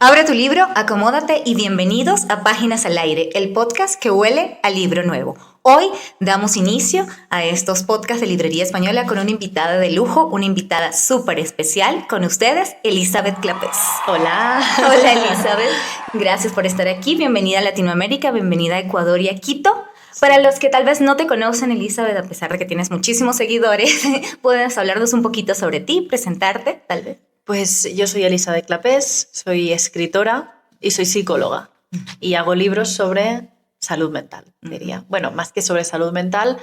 Abre tu libro, acomódate y bienvenidos a Páginas al Aire, el podcast que huele a libro nuevo. Hoy damos inicio a estos podcasts de Librería Española con una invitada de lujo, una invitada súper especial. Con ustedes, Elizabeth Clapés. Hola. Hola, Elizabeth. Gracias por estar aquí. Bienvenida a Latinoamérica, bienvenida a Ecuador y a Quito. Para los que tal vez no te conocen, Elizabeth, a pesar de que tienes muchísimos seguidores, ¿puedes hablarnos un poquito sobre ti, presentarte, tal vez? Pues yo soy Elizabeth Clapés, soy escritora y soy psicóloga y hago libros sobre salud mental, diría. Bueno, más que sobre salud mental,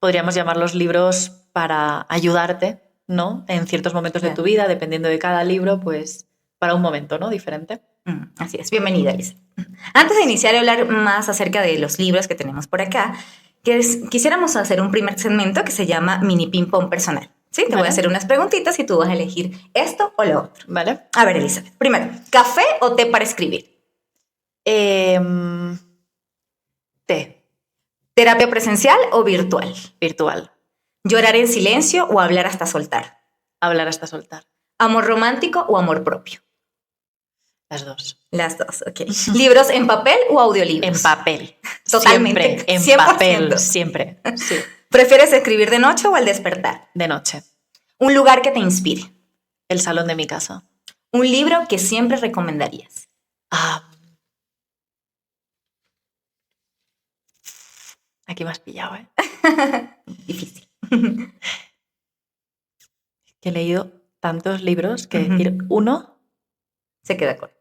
podríamos llamarlos libros para ayudarte, ¿no? En ciertos momentos de tu vida, dependiendo de cada libro, pues para un momento, ¿no? Diferente. Así es, bienvenida, Elizabeth. Antes de iniciar a hablar más acerca de los libros que tenemos por acá, quisiéramos hacer un primer segmento que se llama Mini Ping Pong Personal. Sí, te voy a hacer unas preguntitas y tú vas a elegir esto o lo otro. Vale. A ver, Elizabeth, primero, ¿café o té para escribir? Té. ¿Terapia presencial o virtual? Virtual. ¿Llorar en silencio o hablar hasta soltar? Hablar hasta soltar. ¿Amor romántico o amor propio? Las dos. Las dos, ok. ¿Libros en papel o audiolibros? En papel. Totalmente. Siempre, en 100%. papel, siempre. Sí. ¿Prefieres escribir de noche o al despertar? De noche. ¿Un lugar que te inspire? El salón de mi casa. ¿Un libro que siempre recomendarías? Aquí me has pillado, ¿eh? Difícil. Que he leído tantos libros que decir uno... Se queda corto.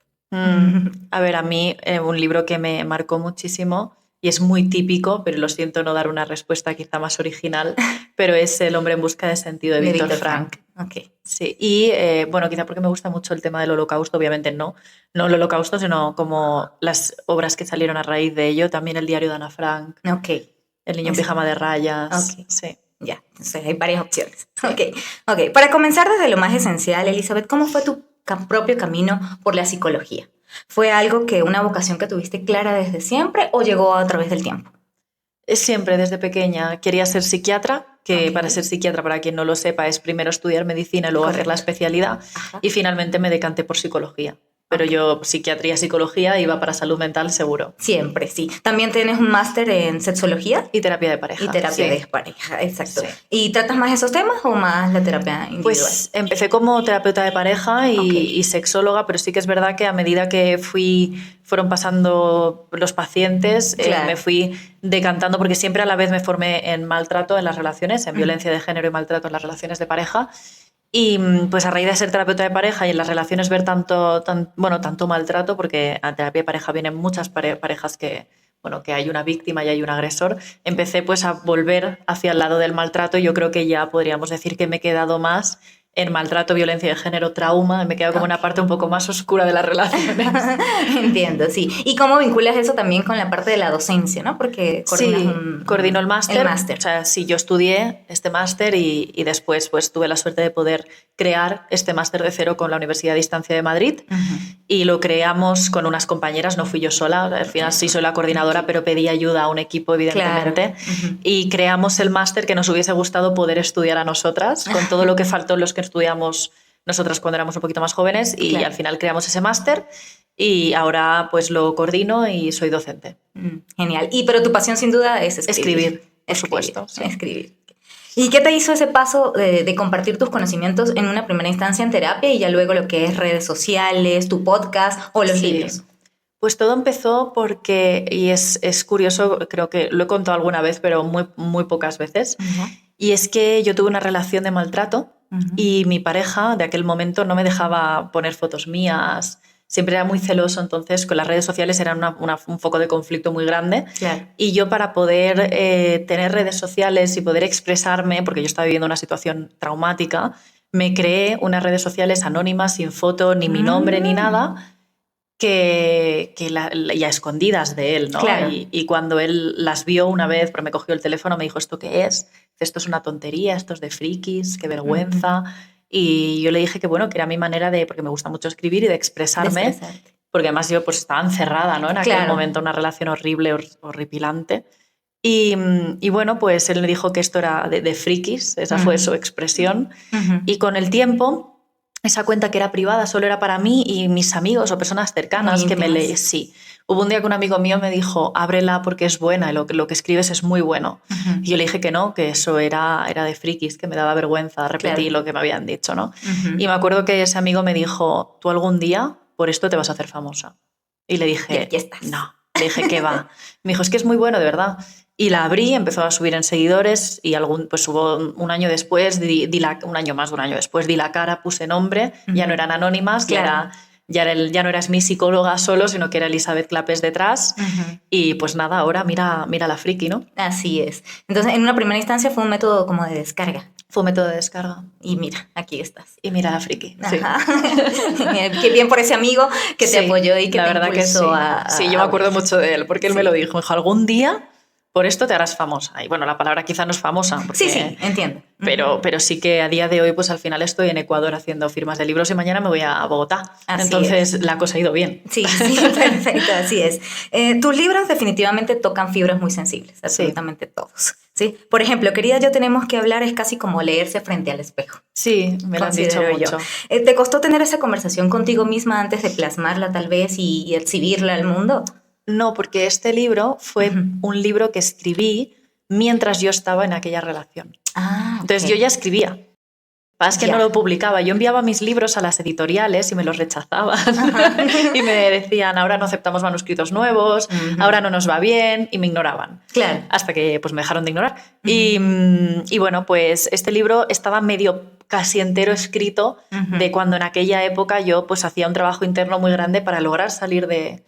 A ver, a mí un libro que me marcó muchísimo y es muy típico, pero lo siento no dar una respuesta quizá más original, pero es El hombre en busca de sentido de Víctor Frank. Okay. Sí, y bueno, quizá porque me gusta mucho el tema del Holocausto, obviamente no el Holocausto, sino como las obras que salieron a raíz de ello, también El diario de Ana Frank, El niño en pijama de rayas. Sí. Ya, entonces hay varias opciones. Ok. Para comenzar desde lo más esencial, Elizabeth, ¿cómo fue tu propio camino por la psicología? ¿Fue algo una vocación que tuviste clara desde siempre o llegó a través del tiempo? Siempre, desde pequeña. Quería ser psiquiatra, que para ser psiquiatra, para quien no lo sepa, es primero estudiar medicina y luego hacer la especialidad. Ajá. Y finalmente me decanté por psicología. Pero yo, psiquiatría, psicología, iba para salud mental seguro. Siempre, sí. ¿También tienes un máster en sexología? Y terapia de pareja. Y terapia de pareja, exacto. Sí. ¿Y tratas más esos temas o más la terapia individual? Pues empecé como terapeuta de pareja y sexóloga, pero sí que es verdad que a medida que fueron pasando los pacientes, me fui decantando, porque siempre a la vez me formé en maltrato en las relaciones, en violencia de género y maltrato en las relaciones de pareja. Y pues a raíz de ser terapeuta de pareja y en las relaciones ver tanto maltrato, porque a terapia de pareja vienen muchas parejas que hay una víctima y hay un agresor, empecé pues a volver hacia el lado del maltrato y yo creo que ya podríamos decir que me he quedado más en maltrato, violencia de género, trauma, me he quedado como una parte un poco más oscura de las relaciones. Entiendo, sí. ¿Y cómo vinculas eso también con la parte de la docencia, no? Porque coordino el máster. O sea, sí, yo estudié este máster y después pues tuve la suerte de poder crear este máster de cero con la Universidad de Distancia de Madrid y lo creamos con unas compañeras, no fui yo sola, al final sí soy la coordinadora, pero pedí ayuda a un equipo, evidentemente, y creamos el máster que nos hubiese gustado poder estudiar a nosotras, con todo lo que faltó los que estudiamos nosotras cuando éramos un poquito más jóvenes y al final creamos ese máster y ahora pues lo coordino y soy docente. Genial. Pero tu pasión sin duda es escribir. Por supuesto. Sí. Escribir. ¿Y qué te hizo ese paso de compartir tus conocimientos en una primera instancia en terapia y ya luego lo que es redes sociales, tu podcast o los libros? Pues todo empezó porque, y es curioso, creo que lo he contado alguna vez, pero muy, muy pocas veces, y es que yo tuve una relación de maltrato y mi pareja de aquel momento no me dejaba poner fotos mías, siempre era muy celoso, entonces con las redes sociales eran un foco de conflicto muy grande. Claro. Y yo para poder tener redes sociales y poder expresarme, porque yo estaba viviendo una situación traumática, me creé unas redes sociales anónimas, sin foto, ni mi nombre, ni nada, y a escondidas de él, ¿no? Claro. Y cuando él las vio una vez, pero me cogió el teléfono, me dijo, ¿esto qué es? Esto es una tontería, esto es de frikis, qué vergüenza. Y yo le dije que bueno, que era mi manera porque me gusta mucho escribir y de expresarme, porque además yo pues estaba encerrada, ¿no? En aquel momento, una relación horrible, horripilante. Y bueno, pues él me dijo que esto era de frikis, esa fue su expresión. Y con el tiempo esa cuenta que era privada solo era para mí y mis amigos o personas cercanas que me leían. Sí. Hubo un día que un amigo mío me dijo, ábrela porque es buena, lo que escribes es muy bueno. Y yo le dije que no, que eso era de frikis, que me daba vergüenza repetir lo que me habían dicho, ¿no? Y me acuerdo que ese amigo me dijo, tú algún día por esto te vas a hacer famosa. Y le dije, no. Le dije, ¿qué va? Me dijo, es que es muy bueno, de verdad. Y la abrí, empezó a subir en seguidores y pues hubo un año después, un año más de un año después, di la cara, puse nombre, ya no eran anónimas, ya no eras mi psicóloga solo, sino que era Elizabeth Clapés detrás. Y pues nada, ahora mira la friki, ¿no? Así es. Entonces, en una primera instancia fue un método como de descarga. Fue un método de descarga. Y mira, aquí estás. Y mira la friki. Sí. Qué bien por ese amigo que te apoyó y que te impulsó Sí, yo me acuerdo mucho de él, porque él me lo dijo. Me dijo, algún día por esto te harás famosa. Y bueno, la palabra quizá no es famosa. Porque, sí, entiendo. Pero sí que a día de hoy, pues al final estoy en Ecuador haciendo firmas de libros y mañana me voy a Bogotá. Entonces la cosa ha ido bien. Sí, perfecto, así es. Tus libros definitivamente tocan fibras muy sensibles, absolutamente todos. ¿Sí? Por ejemplo, Querida Yo tenemos que hablar es casi como leerse frente al espejo. Sí, me lo han dicho mucho. ¿Te costó tener esa conversación contigo misma antes de plasmarla tal vez y exhibirla al mundo? No, porque este libro fue un libro que escribí mientras yo estaba en aquella relación. Entonces yo ya escribía. Es que no lo publicaba. Yo enviaba mis libros a las editoriales y me los rechazaban. Y me decían, ahora no aceptamos manuscritos nuevos, ahora no nos va bien, y me ignoraban. Claro. Hasta que pues, me dejaron de ignorar. Y bueno, pues este libro estaba casi entero escrito de cuando en aquella época yo pues hacía un trabajo interno muy grande para lograr salir de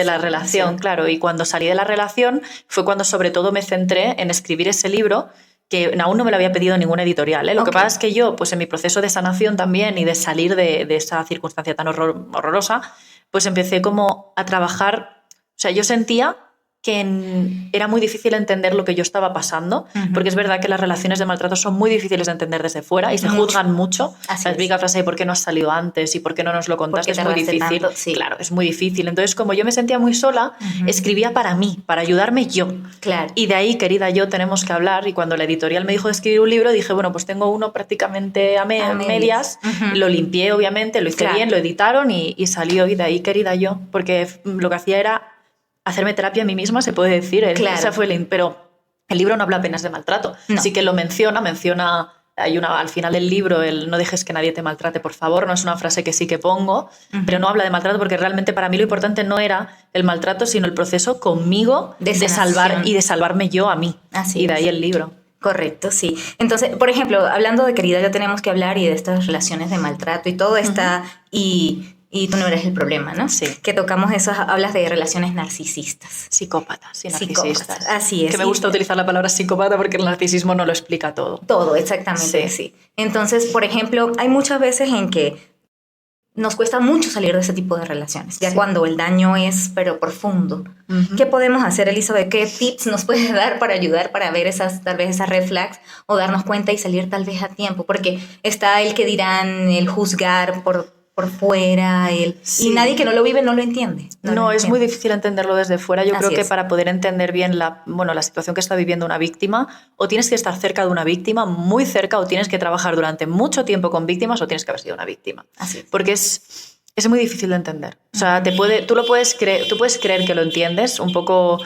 la relación, claro. Y cuando salí de la relación fue cuando sobre todo me centré en escribir ese libro, que aún no me lo había pedido ninguna editorial. Lo que pasa es que yo, pues en mi proceso de sanación también y de salir de esa circunstancia tan horrorosa, pues empecé como a trabajar. O sea, yo sentía que era muy difícil entender lo que yo estaba pasando, porque es verdad que las relaciones de maltrato son muy difíciles de entender desde fuera y se juzgan mucho. La típica frase de ¿por qué no has salido antes? ¿Y por qué no nos lo contaste? Es muy difícil. Sí. Claro, es muy difícil. Entonces, como yo me sentía muy sola, escribía para mí, para ayudarme yo. Claro. Y de ahí, Querida Yo, tenemos que hablar. Y cuando la editorial me dijo de escribir un libro, dije, bueno, pues tengo uno prácticamente a medias. Lo limpié, obviamente, lo hice bien, lo editaron y salió. Y de ahí, Querida Yo, porque lo que hacía era hacerme terapia a mí misma, se puede decir. Claro. Esa fue pero el libro no habla apenas de maltrato. No. Sí que lo menciona hay al final del libro, el no dejes que nadie te maltrate, por favor, no es una frase que sí que pongo, pero no habla de maltrato porque realmente para mí lo importante no era el maltrato, sino el proceso conmigo de salvarme yo a mí. Así y de ahí el libro. Correcto, sí. Entonces, por ejemplo, hablando de Querida Yo tenemos que hablar y de estas relaciones de maltrato y todo está y tú no eres el problema, ¿no? Sí. Que tocamos eso, hablas de relaciones narcisistas. Psicópatas y narcisistas. Así es. Que me gusta utilizar la palabra psicópata porque el narcisismo no lo explica todo. Todo, exactamente, sí. Entonces, por ejemplo, hay muchas veces en que nos cuesta mucho salir de ese tipo de relaciones, ya cuando el daño es, pero profundo. ¿Qué podemos hacer, Elizabeth? ¿Qué tips nos puedes dar para ayudar para ver tal vez esas red flags o darnos cuenta y salir tal vez a tiempo? Porque está el que dirán, el juzgar por fuera, y nadie que no lo vive no lo entiende. No, es muy difícil entenderlo desde fuera. Yo creo que para poder entender bien la situación que está viviendo una víctima, o tienes que estar cerca de una víctima, muy cerca, o tienes que trabajar durante mucho tiempo con víctimas, o tienes que haber sido una víctima. Así es. Porque es muy difícil de entender. O sea, tú puedes creer que lo entiendes un poco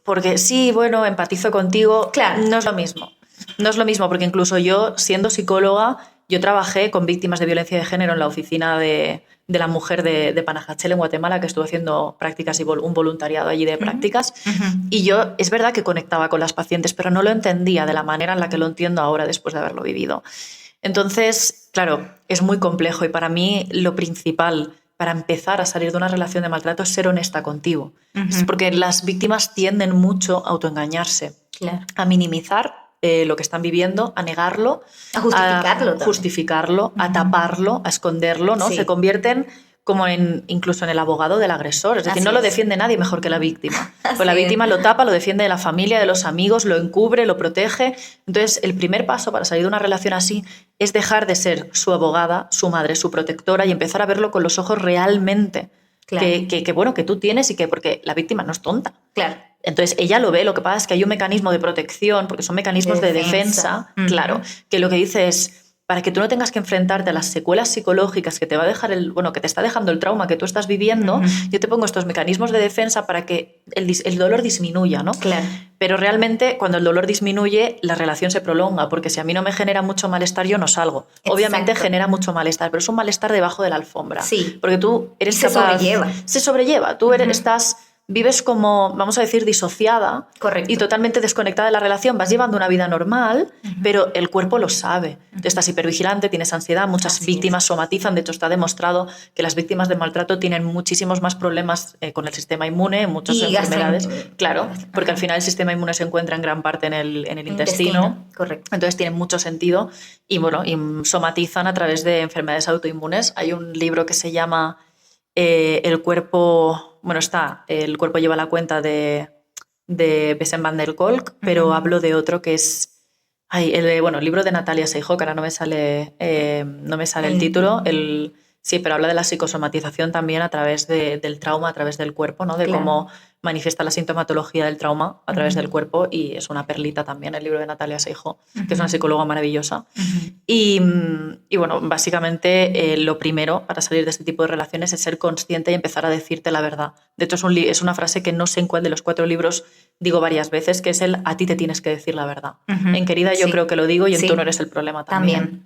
porque sí, bueno, empatizo contigo. Claro. No es lo mismo. No es lo mismo, porque incluso yo, siendo psicóloga, yo trabajé con víctimas de violencia de género en la oficina de la mujer de Panajachel en Guatemala, que estuve haciendo prácticas y un voluntariado allí de prácticas. Y yo, es verdad que conectaba con las pacientes, pero no lo entendía de la manera en la que lo entiendo ahora después de haberlo vivido. Entonces, claro, es muy complejo y para mí lo principal para empezar a salir de una relación de maltrato es ser honesta contigo. Es porque las víctimas tienden mucho a autoengañarse, a minimizar lo que están viviendo, a negarlo, a justificarlo, a taparlo, a esconderlo, ¿no? Sí. Se convierten como incluso en el abogado del agresor. Es decir, no lo defiende nadie mejor que la víctima. Pues la víctima lo tapa, lo defiende de la familia, de los amigos, lo encubre, lo protege. Entonces, el primer paso para salir de una relación así es dejar de ser su abogada, su madre, su protectora y empezar a verlo con los ojos realmente. Claro. Que tú tienes porque la víctima no es tonta. Claro. Entonces ella lo ve, lo que pasa es que hay un mecanismo de protección, porque son mecanismos de defensa, claro, que lo que dice es, para que tú no tengas que enfrentarte a las secuelas psicológicas que te va a dejar que te está dejando el trauma que tú estás viviendo, yo te pongo estos mecanismos de defensa para que el dolor disminuya, ¿no? Claro. Pero realmente cuando el dolor disminuye, la relación se prolonga, porque si a mí no me genera mucho malestar, yo no salgo. Exacto. Obviamente genera mucho malestar, pero es un malestar debajo de la alfombra. Sí. Porque tú eres capaz... Se sobrelleva. Tú vives como, vamos a decir, disociada. Correcto. Y totalmente desconectada de la relación. Vas llevando una vida normal, pero el cuerpo lo sabe. Tú estás hipervigilante, tienes ansiedad, muchas víctimas somatizan. De hecho, está demostrado que las víctimas de maltrato tienen muchísimos más problemas con el sistema inmune, muchas enfermedades. Claro, porque al final el sistema inmune se encuentra en gran parte en el intestino. Correcto. Entonces tiene mucho sentido y somatizan a través de enfermedades autoinmunes. Hay un libro que se llama El cuerpo... El cuerpo lleva la cuenta de Bessem van der Kolk, pero hablo de otro que es... el libro de Natalia Seijo, que ahora no me sale el título. Sí, pero habla de la psicosomatización también a través del trauma, a través del cuerpo, ¿no? De cómo manifiesta la sintomatología del trauma a través del cuerpo, y es una perlita también el libro de Natalia Seijo, que es una psicóloga maravillosa. Y básicamente lo primero para salir de este tipo de relaciones es ser consciente y empezar a decirte la verdad. De hecho, es una frase que no sé en cuál de los 4 libros digo varias veces, que es a ti te tienes que decir la verdad. En Querida yo creo que lo digo y en Tú no eres el problema también.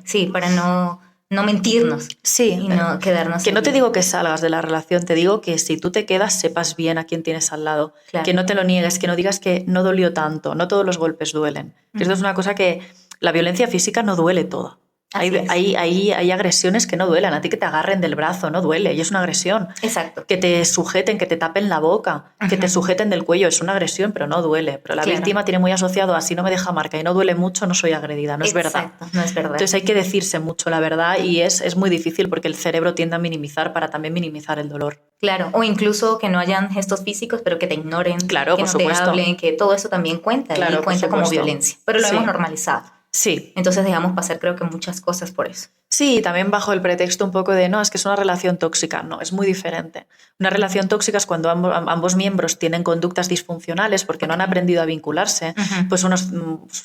Sí, para no mentirnos y no quedarnos que no te digo que salgas de la relación, te digo que si tú te quedas sepas bien a quién tienes al lado, que no te lo niegues, que no digas que no dolió tanto, no todos los golpes duelen. Esto es una cosa que la violencia física no duele toda. Hay agresiones que no duelen. A ti que te agarren del brazo no duele y es una agresión. Exacto. Que te sujeten, que te tapen la boca, que te sujeten del cuello, es una agresión, pero no duele. Pero la víctima tiene muy asociado a si no me deja marca y no duele mucho, no soy agredida. No es verdad. No es verdad. Entonces hay que decirse mucho la verdad y es muy difícil porque el cerebro tiende a minimizar para también minimizar el dolor. Claro, o incluso que no hayan gestos físicos, pero que te ignoren, claro, que no te hablen, que todo eso también cuenta y cuenta como violencia. Pero lo hemos normalizado. Sí. Entonces dejamos pasar creo que muchas cosas por eso. Sí, también bajo el pretexto un poco de no, es que es una relación tóxica. No, es muy diferente. Una relación tóxica es cuando ambos miembros tienen conductas disfuncionales porque no han aprendido a vincularse. Pues uno es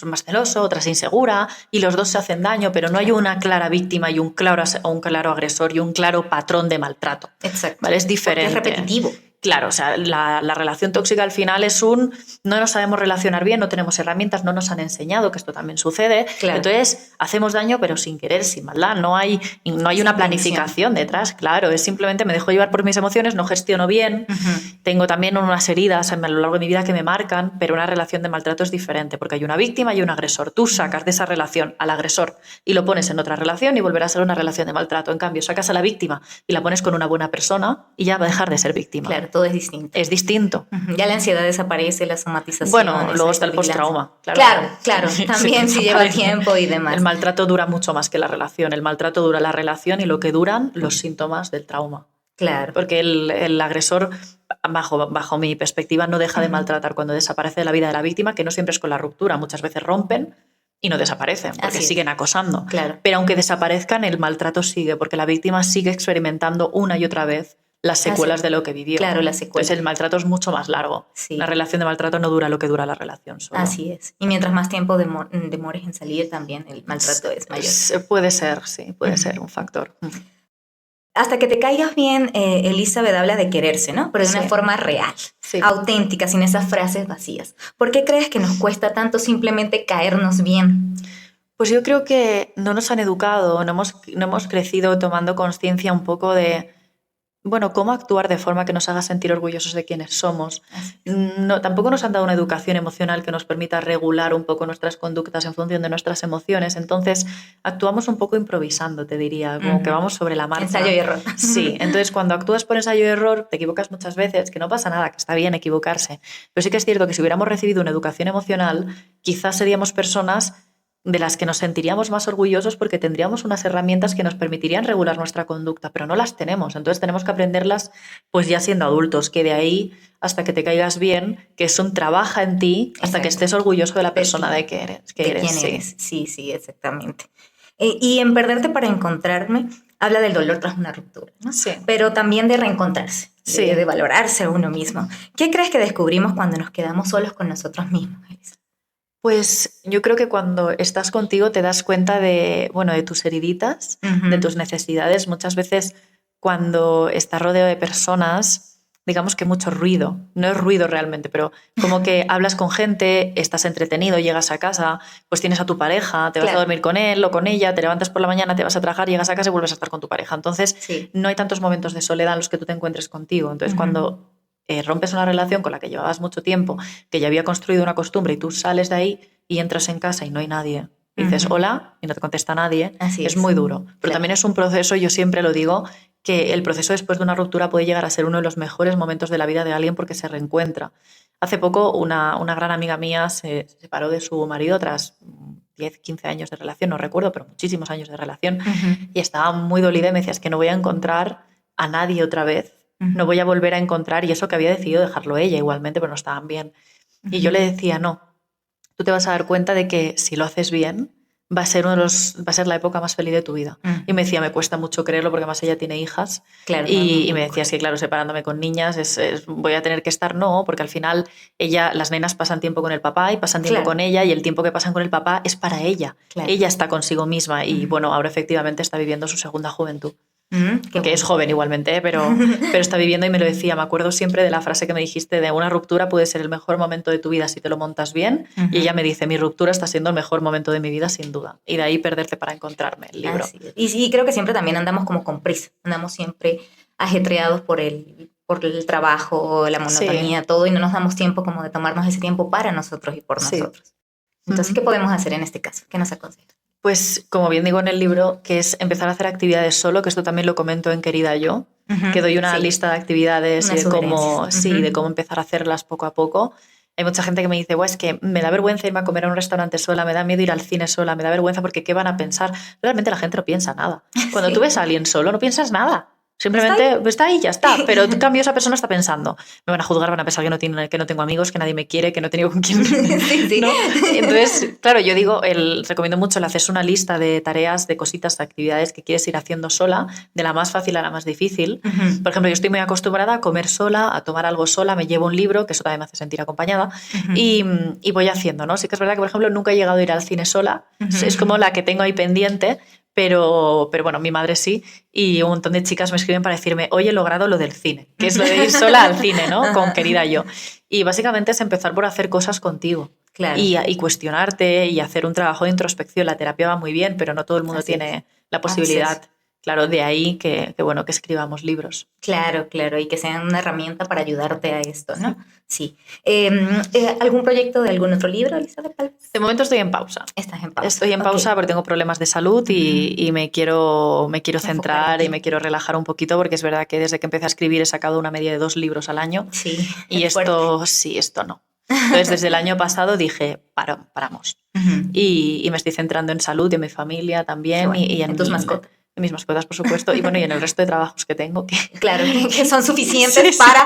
más celoso, otra es insegura y los dos se hacen daño, pero no hay una clara víctima y un claro agresor y un claro patrón de maltrato. Exacto. ¿Vale? Es diferente. Porque es repetitivo. Claro, o sea, la relación tóxica al final es no nos sabemos relacionar bien, no tenemos herramientas, no nos han enseñado, que esto también sucede. Claro. Entonces, hacemos daño, pero sin querer, sin maldad. No hay una planificación detrás, claro. Es simplemente me dejo llevar por mis emociones, no gestiono bien. Tengo también unas heridas a lo largo de mi vida que me marcan, pero una relación de maltrato es diferente, porque hay una víctima y un agresor. Tú sacas de esa relación al agresor y lo pones en otra relación y volverá a ser una relación de maltrato. En cambio, sacas a la víctima y la pones con una buena persona y ya va a dejar de ser víctima. Claro. Todo es distinto. Es distinto. Ya la ansiedad desaparece, la somatización. Bueno, luego está el post-trauma. Claro. También sí lleva tiempo y demás. El maltrato dura mucho más que la relación. El maltrato dura la relación y lo que duran los síntomas del trauma. Claro. Porque el agresor, bajo mi perspectiva, no deja de maltratar cuando desaparece de la vida de la víctima, que no siempre es con la ruptura. Muchas veces rompen y no desaparecen porque siguen acosando. Claro. Pero aunque desaparezcan, el maltrato sigue porque la víctima sigue experimentando una y otra vez las secuelas de lo que vivió. Claro, las secuelas. Entonces el maltrato es mucho más largo. Sí. La relación de maltrato no dura lo que dura la relación solo. Así es. Y mientras más tiempo demores en salir, también el maltrato es mayor. Puede ser, sí, puede ser un factor. Hasta que te caigas bien, Elizabeth habla de quererse, ¿no? Pero de una forma real, auténtica, sin esas frases vacías. ¿Por qué crees que nos cuesta tanto simplemente caernos bien? Pues yo creo que no nos han educado, no hemos crecido tomando conciencia un poco de cómo actuar de forma que nos haga sentir orgullosos de quienes somos. Tampoco nos han dado una educación emocional que nos permita regular un poco nuestras conductas en función de nuestras emociones. Entonces, actuamos un poco improvisando, te diría, como que vamos sobre la marcha. Ensayo y error. Sí, entonces cuando actúas por ensayo y error, te equivocas muchas veces, que no pasa nada, que está bien equivocarse. Pero sí que es cierto que si hubiéramos recibido una educación emocional, quizás seríamos personas de las que nos sentiríamos más orgullosos porque tendríamos unas herramientas que nos permitirían regular nuestra conducta, pero no las tenemos. Entonces tenemos que aprenderlas pues ya siendo adultos, que de ahí hasta que te caigas bien, que es un trabaja en ti hasta que estés orgulloso de la persona de que eres. ¿Quién eres? Sí, exactamente. Y en Perderte para encontrarme habla del dolor tras una ruptura, ¿no? Sí. Pero también de reencontrarse, de valorarse a uno mismo. ¿Qué crees que descubrimos cuando nos quedamos solos con nosotros mismos, Elisa? Pues yo creo que cuando estás contigo te das cuenta de tus heriditas, de tus necesidades. Muchas veces cuando estás rodeado de personas, digamos que mucho ruido, no es ruido realmente, pero como que hablas con gente, estás entretenido, llegas a casa, pues tienes a tu pareja, te vas a dormir con él o con ella, te levantas por la mañana, te vas a trabajar, llegas a casa y vuelves a estar con tu pareja. Entonces no hay tantos momentos de soledad en los que tú te encuentres contigo. Entonces cuando rompes una relación con la que llevabas mucho tiempo, que ya había construido una costumbre y tú sales de ahí y entras en casa y no hay nadie, y dices hola y no te contesta nadie, es muy duro. Pero también es un proceso, yo siempre lo digo, que el proceso después de una ruptura puede llegar a ser uno de los mejores momentos de la vida de alguien porque se reencuentra. Hace poco una gran amiga mía se separó de su marido tras 10, 15 años de relación, no recuerdo, pero muchísimos años de relación, y estaba muy dolida y me decía, es que no voy a encontrar a nadie otra vez, no voy a volver a encontrar, y eso que había decidido dejarlo ella igualmente, pero no estaban bien. Y yo le decía, no, tú te vas a dar cuenta de que si lo haces bien, va a ser la época más feliz de tu vida. Y me decía, me cuesta mucho creerlo porque además ella tiene hijas. Claro, y me decía, es que claro, separándome con niñas voy a tener que estar, no, porque al final las nenas pasan tiempo con el papá y pasan tiempo con ella, y el tiempo que pasan con el papá es para ella. Ella está consigo misma y bueno, ahora efectivamente está viviendo su segunda juventud. Que es joven igualmente, pero está viviendo, y me lo decía, me acuerdo siempre de la frase que me dijiste de una ruptura puede ser el mejor momento de tu vida si te lo montas bien, y ella me dice, mi ruptura está siendo el mejor momento de mi vida sin duda, y de ahí Perderte para encontrarme, el libro. Y sí, creo que siempre también andamos como con prisa, andamos siempre ajetreados por el trabajo, la monotonía, todo, y no nos damos tiempo como de tomarnos ese tiempo para nosotros y por nosotros. Entonces, ¿qué podemos hacer en este caso? ¿Qué nos aconsejas? Pues, como bien digo en el libro, que es empezar a hacer actividades solo, que esto también lo comento en Querida Yo, que doy una lista de actividades y de cómo empezar a hacerlas poco a poco. Hay mucha gente que me dice, es que me da vergüenza irme a comer a un restaurante sola, me da miedo ir al cine sola, me da vergüenza porque ¿qué van a pensar? Realmente la gente no piensa nada. Cuando tú ves a alguien solo, no piensas nada. Simplemente está ahí, ya está. Pero en cambio esa persona está pensando, me van a juzgar, van a pensar que no tengo amigos, que nadie me quiere, que no he tenido con quién. ¿No? Entonces, claro, yo digo, recomiendo mucho el hacerse una lista de tareas, de cositas, de actividades que quieres ir haciendo sola, de la más fácil a la más difícil. Por ejemplo, yo estoy muy acostumbrada a comer sola, a tomar algo sola, me llevo un libro, que eso también me hace sentir acompañada, y voy haciendo, ¿no? Sí que es verdad que, por ejemplo, nunca he llegado a ir al cine sola, es como la que tengo ahí pendiente. Pero bueno, mi madre sí, y un montón de chicas me escriben para decirme, oye, he logrado lo del cine, que es lo de ir sola al cine, ¿no? Con Querida Yo. Y básicamente es empezar por hacer cosas contigo. Claro. Y cuestionarte y hacer un trabajo de introspección. La terapia va muy bien, pero no todo el mundo tiene la posibilidad. Claro, de ahí que escribamos libros. Claro, y que sean una herramienta para ayudarte a esto, ¿no? Sí. ¿Algún proyecto de algún otro libro, Elizabeth? De momento estoy en pausa. ¿Estás en pausa? Estoy en pausa porque tengo problemas de salud y me quiero centrar y me quiero relajar un poquito, porque es verdad que desde que empecé a escribir he sacado una media de 2 libros al año. Sí. Y esto no. Entonces, desde el año pasado dije, paramos. Y me estoy centrando en salud y en mi familia también. Bueno, y en tus mascotas. En mis mascotas, por supuesto, y bueno, y en el resto de trabajos que tengo. Claro, que son suficientes para...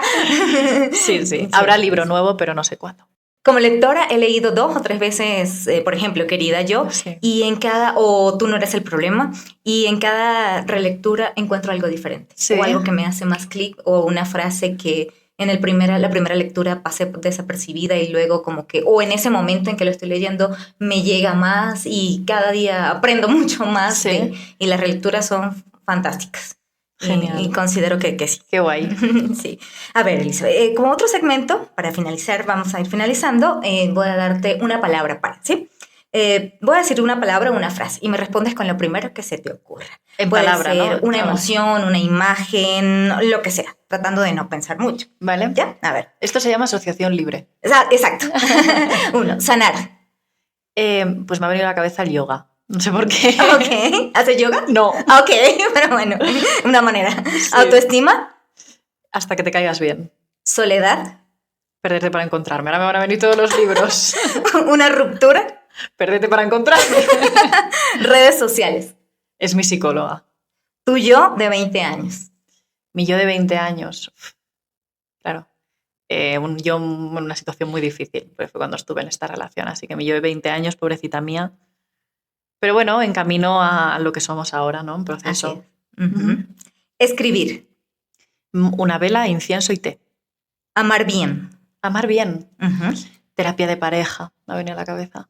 Sí. Habrá libro nuevo, pero no sé cuándo. Como lectora he leído 2 o 3 veces, por ejemplo, Querida Yo, y en cada, o Tú no eres el problema, y en cada relectura encuentro algo diferente, o algo que me hace más clic, o una frase que en la primera lectura pasé desapercibida y luego como que, o en ese momento en que lo estoy leyendo, me llega más y cada día aprendo mucho más y las relecturas son fantásticas. Genial. Y considero que sí. Qué guay. Sí. A ver, Elizabeth, como otro segmento, para finalizar, vamos a ir finalizando, voy a darte una palabra ¿sí? Voy a decir una palabra o una frase y me respondes con lo primero que se te ocurra. Puede ser, ¿no? Una emoción, una imagen, lo que sea, tratando de no pensar mucho. Vale. ¿Ya? A ver. Esto se llama asociación libre. Exacto. 1, sanar. Pues me ha venido a la cabeza el yoga. No sé por qué. Ok. ¿Haces yoga? No. Ok, pero bueno, una manera. Sí. ¿Autoestima? Hasta que te caigas bien. ¿Soledad? Perderte para encontrarme. Ahora me van a venir todos los libros. ¿Una ruptura? Perderte para encontrarme. Redes sociales. Es mi psicóloga. Tu yo de 20 años. Mi yo de 20 años. Claro. Yo en una situación muy difícil, porque fue cuando estuve en esta relación. Así que mi yo de 20 años, pobrecita mía. Pero bueno, en camino a lo que somos ahora, ¿no? En proceso. Escribir. Una vela, incienso y té. Amar bien. Amar bien. Terapia de pareja, me ha venido a la cabeza.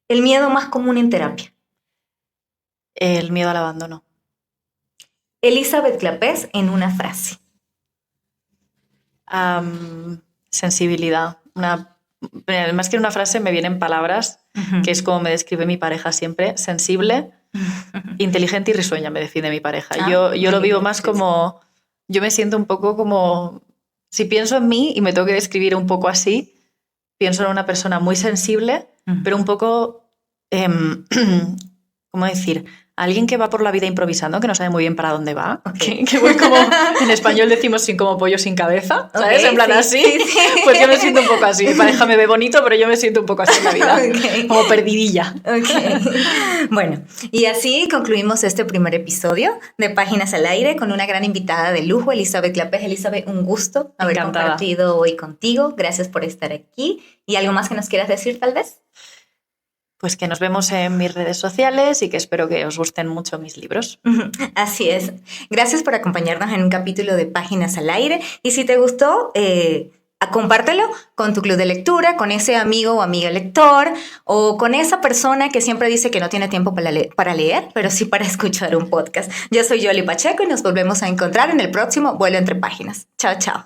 El miedo más común en terapia. El miedo al abandono. Elizabeth Clapés en una frase. Sensibilidad. Más que una frase me vienen palabras, que es como me describe mi pareja siempre. Sensible, inteligente y risueña me define mi pareja. Yo lo vivo más como... Yo me siento un poco como... Si pienso en mí y me tengo que describir un poco así, pienso en una persona muy sensible, pero un poco... ¿cómo decir? Alguien que va por la vida improvisando, que no sabe muy bien para dónde va. Okay. Que voy como, en español decimos sin como pollo sin cabeza, ¿sabes? Okay, en plan así. Sí. Pues yo me siento un poco así. Mi pareja me ve bonito, pero yo me siento un poco así en la vida. Okay. Como perdidilla. Okay. Bueno, y así concluimos este primer episodio de Páginas al Aire con una gran invitada de lujo, Elizabeth Clapés. Elizabeth, un gusto haber compartido hoy contigo. Gracias por estar aquí. ¿Y algo más que nos quieras decir, tal vez? Pues que nos vemos en mis redes sociales y que espero que os gusten mucho mis libros. Así es. Gracias por acompañarnos en un capítulo de Páginas al Aire. Y si te gustó, compártelo con tu club de lectura, con ese amigo o amiga lector, o con esa persona que siempre dice que no tiene tiempo para leer, pero sí para escuchar un podcast. Yo soy Yoli Pacheco y nos volvemos a encontrar en el próximo Vuelo entre Páginas. Chao, chao.